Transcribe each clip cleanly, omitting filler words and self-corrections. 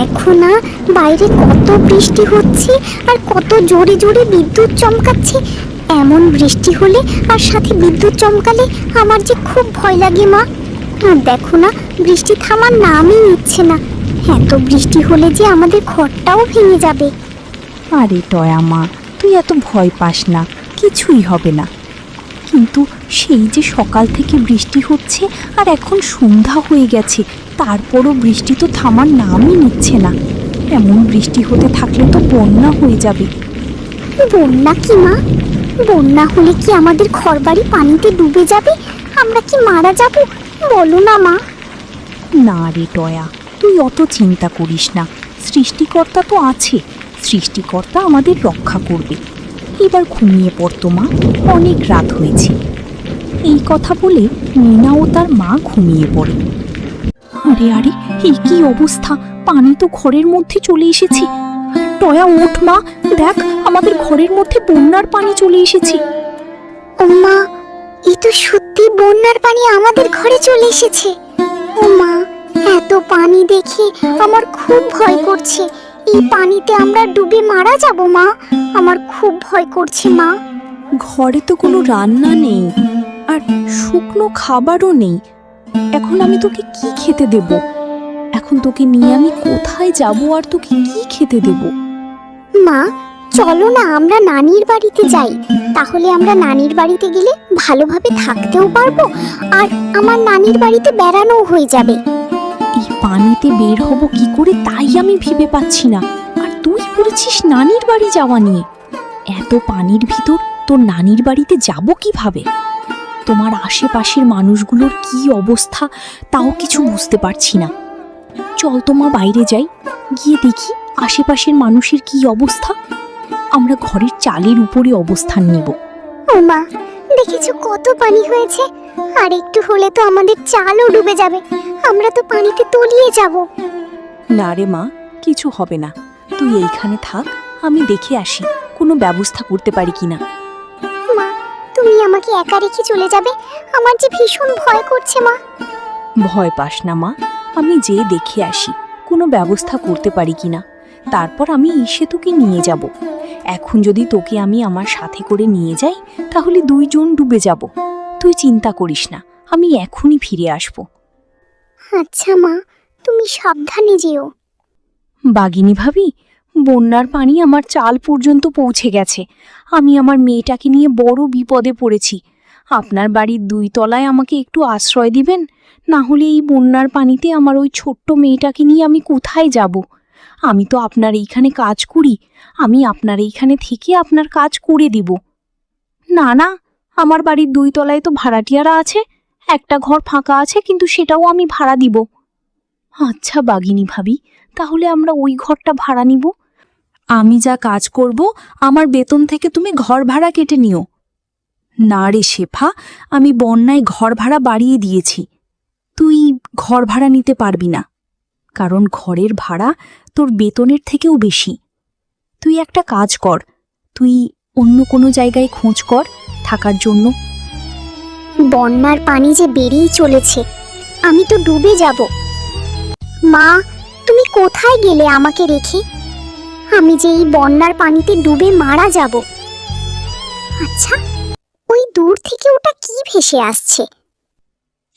দেখো না, বাইরে কত বৃষ্টি হচ্ছে আর কত জোরে জোরে বিদ্যুৎ চমকাচ্ছে। এমন বৃষ্টি হলে আর সাথে বিদ্যুৎ চমকালে আমার যে খুব ভয় লাগে মা। আর দেখো না, বৃষ্টি থামার নামই নিচ্ছে না। এত বৃষ্টি হলে যে আমাদের ঘরটাও ভেঙে যাবে। আরে টয়া মা, তুই এত ভয় পাস না, কিছুই হবে না। কিন্তু সেই যে সকাল থেকে বৃষ্টি হচ্ছে আর এখন সন্ধ্যা হয়ে গেছে, তারপরও বৃষ্টি তো থামার নামই নিচ্ছে না। এমন বৃষ্টি হতে থাকলে তো বন্যা হয়ে যাবে। বন্যা কি মা? বন্যা হলে কি আমাদের ঘরবাড়ি পানিতে ডুবে যাবে? আমরা কি মারা যাব? বলো না মা। না রে টয়া, তুই অত চিন্তা করিস না। সৃষ্টিকর্তা তো আছে, সৃষ্টিকর্তা আমাদের রক্ষা করবে। এবার ঘুমিয়ে পড়তো মা, অনেক রাত হয়েছে। এই কথা বলে মিনা ও তার মা ঘুমিয়ে পড়ে। আরে আরে, এই কি অবস্থা! পানি তো ঘরের মধ্যে চলে এসেছে। টয়া ওঠ মা, দেখ আমাদের ঘরের মধ্যে বন্যার পানি চলে এসেছে। ও মা, এই তো সত্যি বন্যার পানি আমাদের ঘরে চলে এসেছে। ও মা, এত পানি দেখে আমার খুব ভয় করছে। এই পানিতে আমরা ডুবে মারা যাব মা। আমার খুব ভয় করছে মা। ঘরে তো কোনো রান্না নেই আর শুকনো খাবারও নেই। এখন আমি তোকে কি খেতে দেব? এখন তোকে নিয়ে আমি কোথায় যাব আর তোকে কি খেতে দেব? মা, চলো না আমরা নানির বাড়িতে যাই। তাহলে আমরা নানির বাড়িতে গেলে ভালোভাবে থাকতেও পারবো আর আমার নানির বাড়িতে বেড়ানোও হয়ে যাবে। এই পানিতে বের হব কি করে তাই আমি ভেবে পাচ্ছি না। আর তুই পড়েছিস নানির বাড়ি যাওয়া নিয়ে। এত পানির ভিতর তোর নানির বাড়িতে যাব কিভাবে? তোমার আশেপাশের মানুষগুলোর কি অবস্থা তাও কিছু বুঝতে পারছি না। চল তো মা, বাইরে যাই, গিয়ে দেখি আশেপাশের মানুষের কি অবস্থা। আমরা ঘরের চালের উপরে অবস্থান নিব। ও মা, দেখেছো কত পানি হয়েছে? আর একটু হলে তো আমাদের চালও ডুবে যাবে। আমরা তো পানিতে তলিয়ে যাব। না রে মা, কিছু হবে না। তুই এইখানে থাক, আমি দেখে আসি কোনো ব্যবস্থা করতে পারি কিনা। মা, তুমি আমাকে একা রেখে চলে যাবে? আমার যে ভীষণ ভয় করছে মা। ভয় পাস না মা, আমি যেয়ে দেখে আসি কোনো ব্যবস্থা করতে পারি কিনা। তারপর আমি এসে তোকে নিয়ে যাব। এখন যদি তোকে আমি আমার সাথে করে নিয়ে যাই তাহলে দুইজন ডুবে যাব। তুই চিন্তা করিস না, আমি এখনই ফিরে আসব। আচ্ছা মা, তুমি সাবধানে যেও। বাগিনী ভাবি, বন্যার পানি আমার চাল পর্যন্ত পৌঁছে গেছে। আমি আমার মেয়েটাকে নিয়ে বড় বিপদে পড়েছি। আপনার বাড়ির 2 তলায় আমাকে একটু আশ্রয় দিবেন? না হলে এই বন্যার পানিতে আমার ওই ছোট্ট মেয়েটাকে নিয়ে আমি কোথায় যাব? আমি তো আপনার এইখানে কাজ করি, আমি আপনার এইখানে থেকে আপনার কাজ করে দিব। না না, আমার বাড়ির 2 তলায় তো ভাড়াটিয়ারা আছে, একটা ঘর ফাঁকা আছে, কিন্তু সেটাও আমি ভাড়া দিব। আচ্ছা বাগিনী ভাবি, তাহলে আমরা ওই ঘরটা ভাড়া নিব। আমি যা কাজ করব আমার বেতন থেকে তুমি ঘর ভাড়া কেটে নিও। না রে শেফা, আমি বন্যায় ঘর ভাড়া বাড়িয়ে দিয়েছি। তুই ঘর ভাড়া নিতে পারবি না, কারণ ঘরের ভাড়া তোর বেতনের থেকেও বেশি। তুই একটা কাজ কর, তুই অন্য কোনো জায়গায় খোঁজ কর থাকার জন্য। বন্যার পানি যে বেরিয়ে চলেছে, আমি তো ডুবে যাব। মা, তুমি কোথায় গেলে আমাকে রেখে? আমি যে এই বন্যার পানিতে ডুবে মারা যাব। আচ্ছা, ওই দূর থেকে ওটা কি ভেসে আসছে?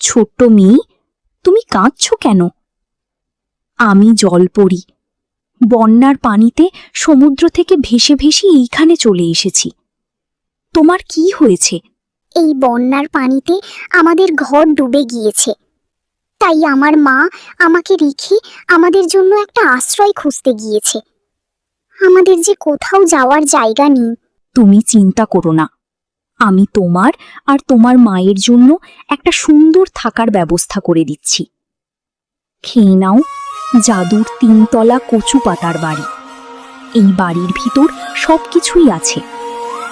ছোট্ট মেয়ে, তুমি কাঁদছ কেন? আমি জলপরি, বন্যার পানিতে সমুদ্র থেকে ভেসে ভেসে এইখানে চলে এসেছি। তোমার কি হয়েছে? এই বন্যার পানিতে আমাদের ঘর ডুবে গিয়েছে, তাই আমার মা আমাকে রেখে আমাদের জন্য একটা আশ্রয় খুঁজতে গিয়েছে। আমাদের যে কোথাও যাওয়ার জায়গা নেই। তুমি চিন্তা করো না, আমি তোমার আর তোমার মায়ের জন্য একটা সুন্দর থাকার ব্যবস্থা করে দিচ্ছি। খেয়ে নাও জাদুর 3 তলা কচু পাতার বাড়ি। এই বাড়ির ভিতর সবকিছুই আছে।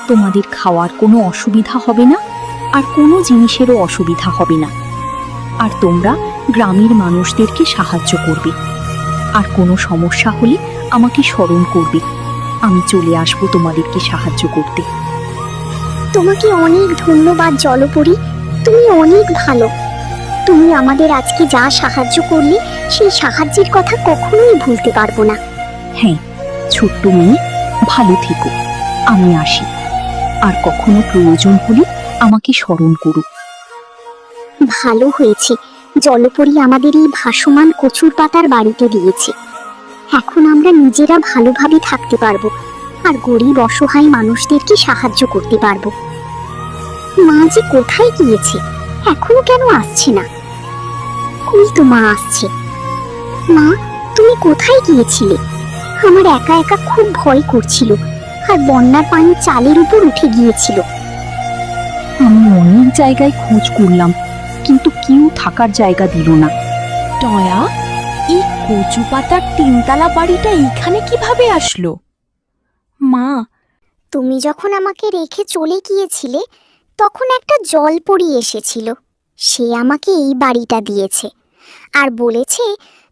তোমাদের খাওয়ার কোনো অসুবিধা হবে না, আর কোনো জিনিসেরও অসুবিধা হবে না। আর তোমরা গ্রামের মানুষদেরকে সাহায্য করবে। আর কোনো সমস্যা হলে আমাকে স্মরণ করবে, আমি চলে আসব তোমাদেরকে সাহায্য করতে। তোমাকে অনেক ধন্যবাদ জলপরি, তুমি অনেক ভালো। তুমি আমাদের আজকে যা সাহায্য করলে সেই সাহায্যের কথা কখনোই ভুলতে পারবো না। হ্যাঁ ছোট্ট মেয়ে, ভালো থেকো। আমি আসি, আর কখনো প্রয়োজন হলে আমাকে স্মরণ করো। ভালো হয়েছে জলপরি আমাদের এই ভাসমান কচুর পাতার বাড়িতে দিয়েছে। এখন আমরা নিজেরা ভালোভাবে থাকতে পারবো আর গরিব অসহায় মানুষদেরকে সাহায্য করতে পারবো। মা যে কোথায় গিয়েছে, এখনো কেন আসছে না? কই তো মা আসছে। মা, তুমি কোথায় গিয়েছিলে? আমার একা একা খুব ভয় করছিল, আর বন্যার পানি চালের উপর উঠে গিয়েছিল। আমি অনেক জায়গায় খোঁজ করলাম, কিন্তু কেউ থাকার জায়গা দিল না। টয়া, এই কচু পাতার তিনতলা বাড়িটা এইখানে কিভাবে আসলো? মা, তুমি যখন আমাকে রেখে চলে গিয়েছিলে তখন একটা জলপরি এসেছিল। সে আমাকে এই বাড়িটা দিয়েছে আর বলেছে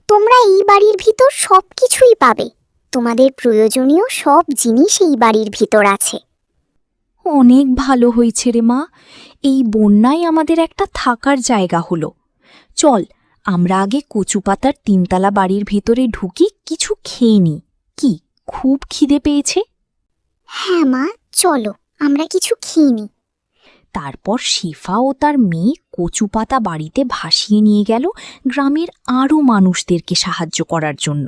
তোমরা এই বাড়ির ভিতর সব কিছুই পাবে। তোমাদের প্রয়োজনীয় সব জিনিস এই বাড়ির ভিতর আছে। অনেক ভালো হয়েছে রে মা, এই বন্যায় আমাদের একটা থাকার জায়গা হলো। চল আমরা আগে কচু পাতার তিনতলা বাড়ির ভেতরে ঢুকি, কিছু খেয়ে নি। কি খুব খিদে পেয়েছে। হ্যাঁ মা, চলো আমরা কিছু খেয়ে নিই। তারপর শিফা ও তার মেয়ে কচু পাতা বাড়িতে ভাসিয়ে নিয়ে গেল গ্রামের আরও মানুষদেরকে সাহায্য করার জন্য।